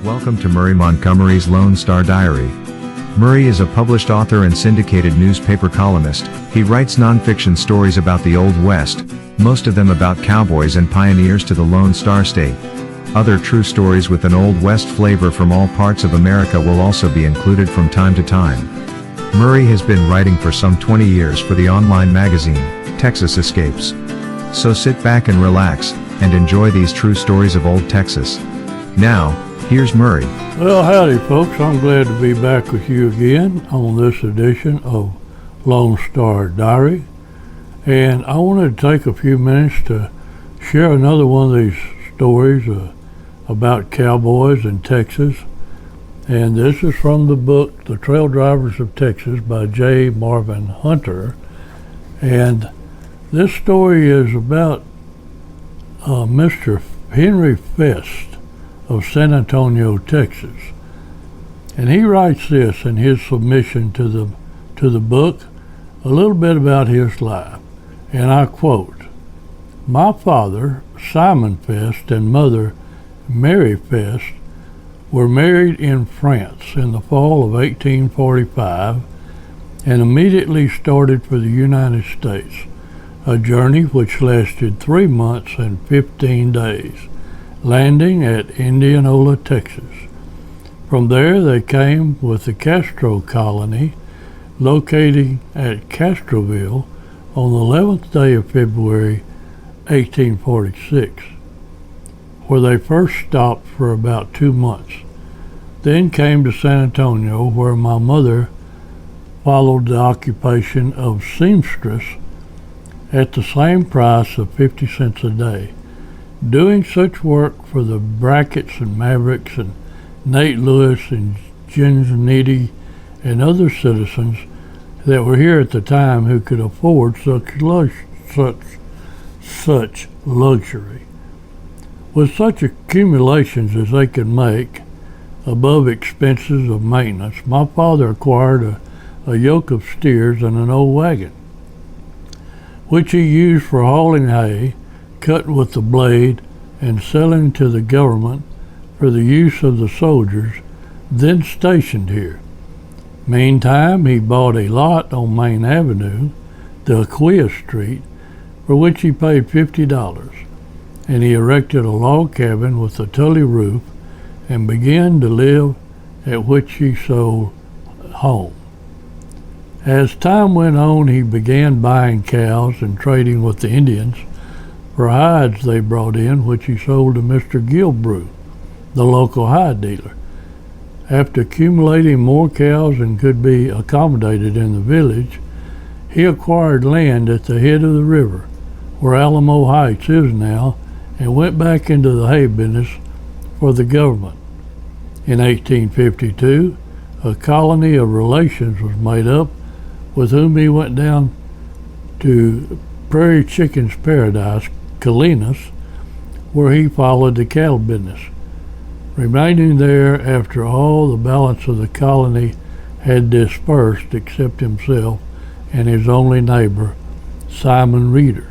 Welcome to Murray Montgomery's Lone Star Diary. Murray is a published author and syndicated newspaper columnist. He writes nonfiction stories about the Old West, most of them about cowboys and pioneers to the Lone Star State. Other true stories with an Old West flavor from all parts of America will also be included from time to time. Murray has been writing for some 20 years for the online magazine, Texas Escapes. So sit back and relax, and enjoy these true stories of old Texas. Now, here's Murray. Well, howdy folks, I'm glad to be back with you again on this edition of Lone Star Diary. And I wanted to take a few minutes to share another one of these stories about cowboys in Texas. And this is from the book, The Trail Drivers of Texas by J. Marvin Hunter. And this story is about Mr. Henry Fest of San Antonio, Texas. And he writes this in his submission to the book, a little bit about his life. And I quote, "My father, Simon Fest, and mother, Mary Fest, were married in France in the fall of 1845 and immediately started for the United States, a journey which lasted 3 months and 15 days, landing at Indianola, Texas. From there they came with the Castro colony, locating at Castroville on the 11th day of February 1846, where they first stopped for about 2 months. Then came to San Antonio, where my mother followed the occupation of seamstress at the same price of 50 cents a day, doing such work for the Brackett's and Mavericks and Nate Lewis and Gingenetti and other citizens that were here at the time who could afford such luxury. With such accumulations as they could make, above expenses of maintenance, my father acquired a yoke of steers and an old wagon, which he used for hauling hay, cut with the blade, and selling to the government for the use of the soldiers then stationed here. Meantime, he bought a lot on Main Avenue, the Aquia Street, for which he paid $50, and he erected a log cabin with a tully roof and began to live at which he sold home. As time went on, he began buying cows and trading with the Indians for hides they brought in, which he sold to Mr. Gilbrew, the local hide dealer. After accumulating more cows than could be accommodated in the village, he acquired land at the head of the river, where Alamo Heights is now, and went back into the hay business for the government. In 1852, a colony of relations was made up, with whom he went down to Prairie Chicken's Paradise, Calinas, where he followed the cattle business, remaining there after all the balance of the colony had dispersed except himself and his only neighbor, Simon Reeder,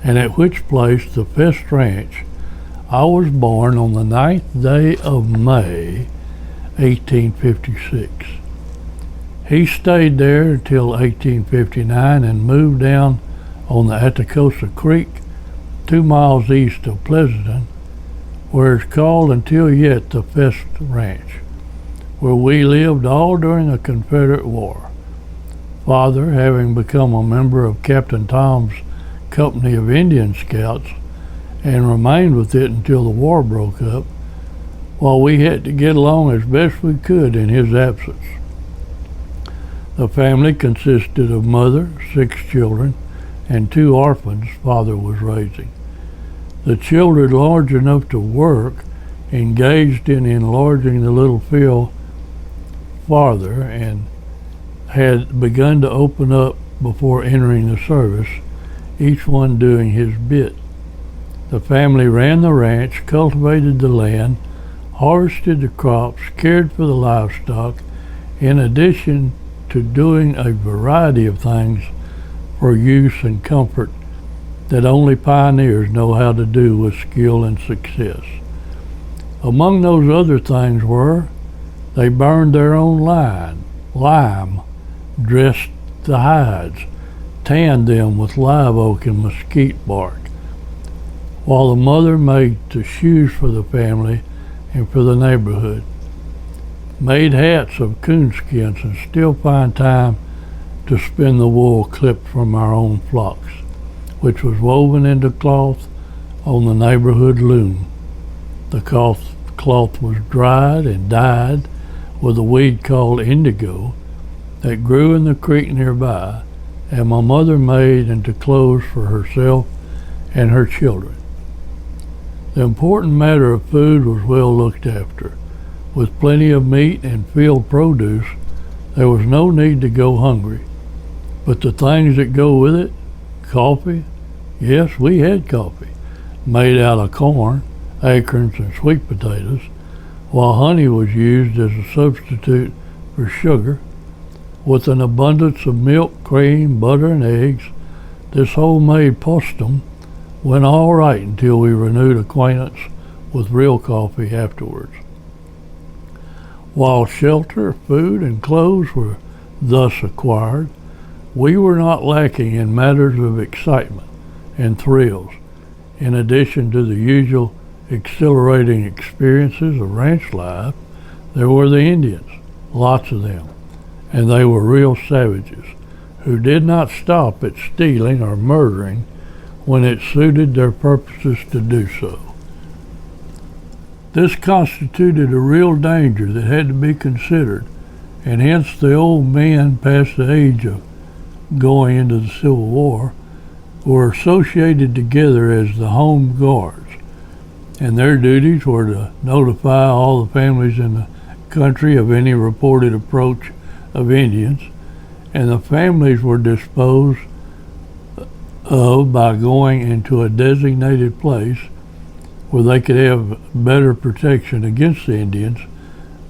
and at which place, the Fest Ranch, I was born on the 9th day of May, 1856. He stayed there until 1859 and moved down on the Atacosa Creek, 2 miles east of Pleasanton, where it's called until yet the Fest Ranch, where we lived all during the Confederate War. Father, having become a member of Captain Tom's company of Indian Scouts, and remained with it until the war broke up, while we had to get along as best we could in his absence. The family consisted of mother, 6 children, and 2 orphans Father was raising. The children, large enough to work, engaged in enlarging the little field farther and had begun to open up before entering the service, each one doing his bit. The family ran the ranch, cultivated the land, harvested the crops, cared for the livestock, in addition to doing a variety of things for use and comfort that only pioneers know how to do with skill and success. Among those other things were they burned their own lime, dressed the hides, tanned them with live oak and mesquite bark, while the mother made the shoes for the family and for the neighborhood, made hats of coonskins, and still find time to spin the wool clipped from our own flocks, which was woven into cloth on the neighborhood loom. The cloth was dried and dyed with a weed called indigo that grew in the creek nearby, and my mother made into clothes for herself and her children. The important matter of food was well looked after. With plenty of meat and field produce, there was no need to go hungry. But the things that go with it, coffee, yes, we had coffee, made out of corn, acorns, and sweet potatoes, while honey was used as a substitute for sugar. With an abundance of milk, cream, butter, and eggs, this homemade postum went all right until we renewed acquaintance with real coffee afterwards. While shelter, food, and clothes were thus acquired, we were not lacking in matters of excitement and thrills. In addition to the usual exhilarating experiences of ranch life, there were the Indians, lots of them, and they were real savages who did not stop at stealing or murdering when it suited their purposes to do so. This constituted a real danger that had to be considered, and hence the old men past the age of going into the Civil War were associated together as the home guards, and their duties were to notify all the families in the country of any reported approach of Indians, and the families were disposed of by going into a designated place where they could have better protection against the Indians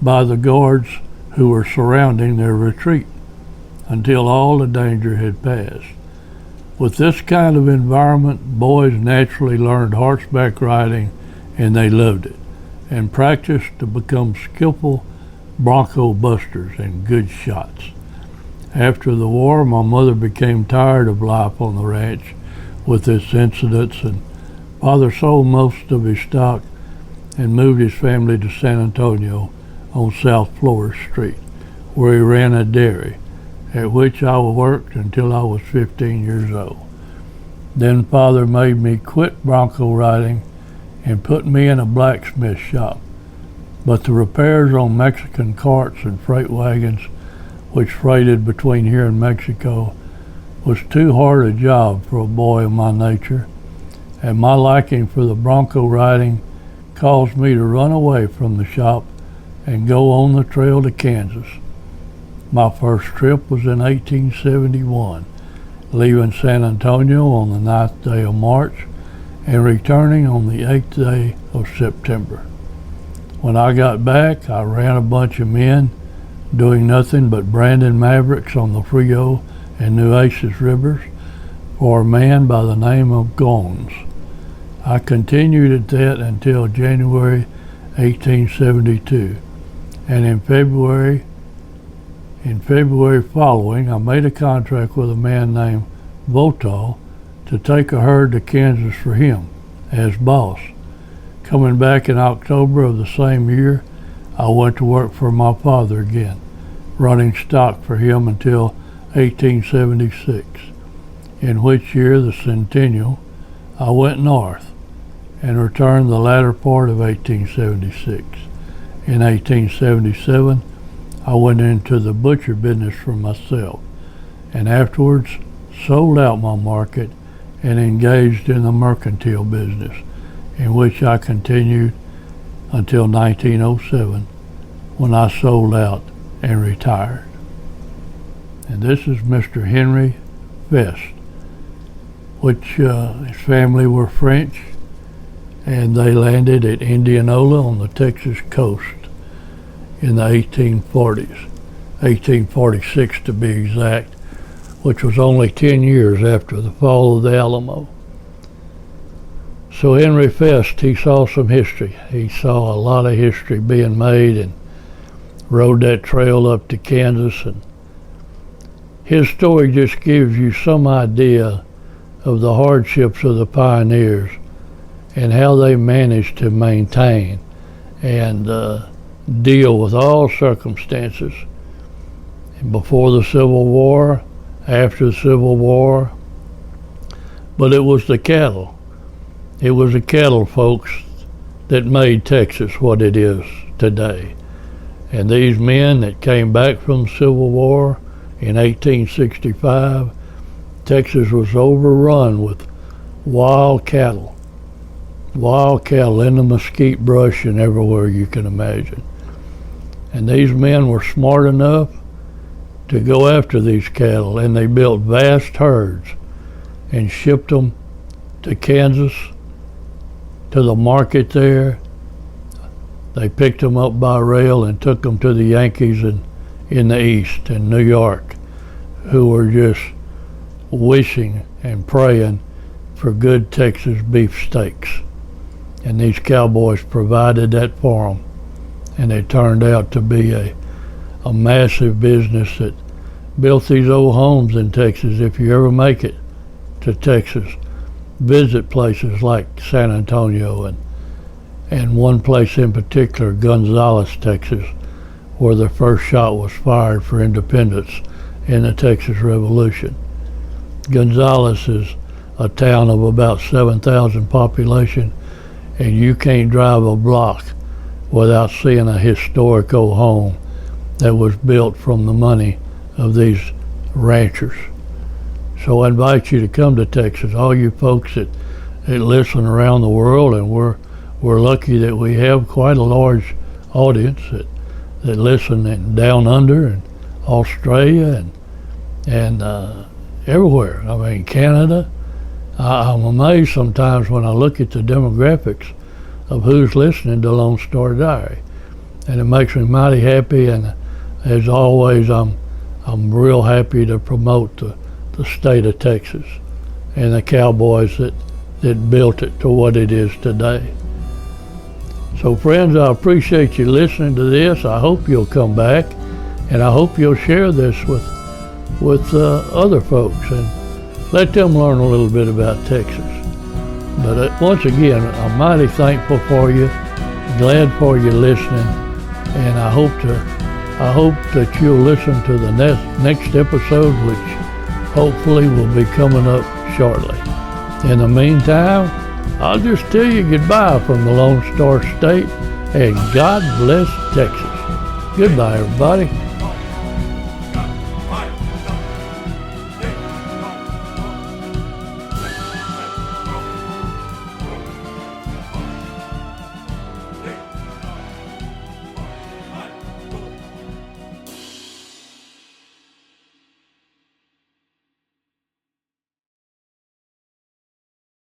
by the guards who were surrounding their retreat until all the danger had passed. With this kind of environment, boys naturally learned horseback riding, and they loved it, and practiced to become skillful bronco busters and good shots. After the war, my mother became tired of life on the ranch with its incidents, and Father sold most of his stock and moved his family to San Antonio on South Flores Street, where he ran a dairy, at which I worked until I was 15 years old. Then Father made me quit bronco riding and put me in a blacksmith shop. But the repairs on Mexican carts and freight wagons, which freighted between here and Mexico, was too hard a job for a boy of my nature, and my liking for the bronco riding caused me to run away from the shop and go on the trail to Kansas. My first trip was in 1871, leaving San Antonio on the 9th day of March and returning on the 8th day of September. When I got back, I ran a bunch of men doing nothing but branding mavericks on the Frio and Nueces rivers for a man by the name of Gomes. I continued at that until January 1872, and in February following, I made a contract with a man named Votal to take a herd to Kansas for him as boss. Coming back in October of the same year, I went to work for my father again, running stock for him until 1876, in which year, the centennial, I went north and returned the latter part of 1876. In 1877, I went into the butcher business for myself, and afterwards sold out my market and engaged in the mercantile business, in which I continued until 1907, when I sold out and retired. And this is Mr. Henry Vest, which his family were French, and they landed at Indianola on the Texas coast in the 1840s, 1846 to be exact, which was only 10 years after the fall of the Alamo. So Henry Fest, he saw some history. He saw a lot of history being made and rode that trail up to Kansas. And his story just gives you some idea of the hardships of the pioneers and how they managed to maintain and deal with all circumstances. And before the Civil War, after the Civil War. But it was the cattle. It was the cattle folks that made Texas what it is today. And these men that came back from the Civil War in 1865, Texas was overrun with wild cattle in the mesquite brush and everywhere you can imagine. And these men were smart enough to go after these cattle, and they built vast herds and shipped them to Kansas, to the market there. They picked them up by rail and took them to the Yankees in the East, in New York, who were just wishing and praying for good Texas beef steaks. And these cowboys provided that for them. And it turned out to be a massive business that built these old homes in Texas. If you ever make it to Texas, visit places like San Antonio and one place in particular, Gonzales, Texas, where the first shot was fired for independence in the Texas Revolution. Gonzales is a town of about 7,000 population, and you can't drive a block without seeing a historic old home that was built from the money of these ranchers. So I invite you to come to Texas, all you folks that listen around the world, and we're lucky that we have quite a large audience that listen in down under and Australia and everywhere. I mean, Canada. I'm amazed sometimes when I look at the demographics of who's listening to Lone Star Diary, and it makes me mighty happy. And as always, I'm real happy to promote the state of Texas and the cowboys that built it to what it is today. So friends, I appreciate you listening to this. I hope you'll come back, and I hope you'll share this with other folks and let them learn a little bit about Texas. But once again, I'm mighty thankful for you, glad for you listening, and I hope that you'll listen to the next episode, which hopefully will be coming up shortly. In the meantime, I'll just tell you goodbye from the Lone Star State, and God bless Texas. Goodbye, everybody.